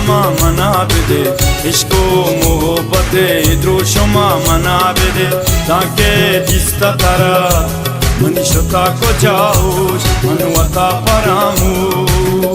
गमा मना बिदे इश्को मोहब्बते द्रोशमा मना बिदे ताके दिस्ता तारा मनीषता को जाऊश मनुवता परामूश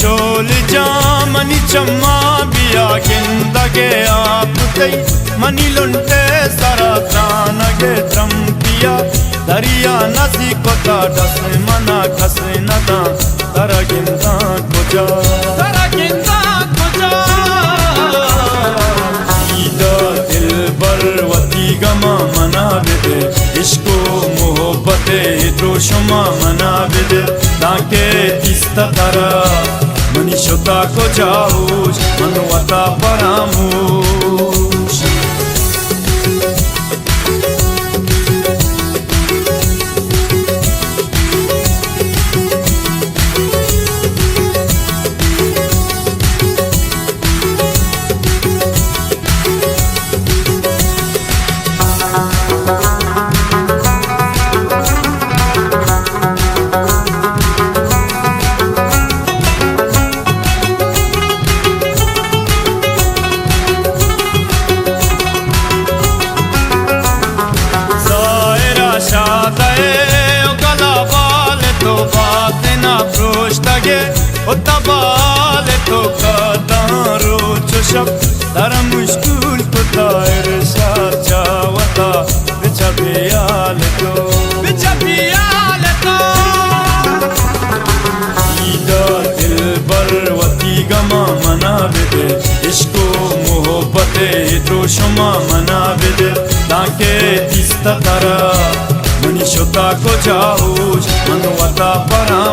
चोल जा मनी चम्मा बिया गिंदगे आप तई मनी लुंटे सारा प्राण गे त्रम्पिया दरिया नसी कोता डस मना खस नदा तारा गिंदा को जा ईदा दिल बरवती गमा मना बिदे इश्को मोहब्बते द्रोशमा मना बिदे ताके दिस्ता तारा मनीषता को जाऊश मनुवता परामूश उतबाल तो कदारो चुशब तारा मुश्किल तो तायर शाचावता बिचबियाल तो ईदा दिल बरवती गमा मना बिदे इश्को मोहब्बते द्रोशमा मना बिदे ताके दिस्ता तारा मनीषता को जाऊश मनुवता परा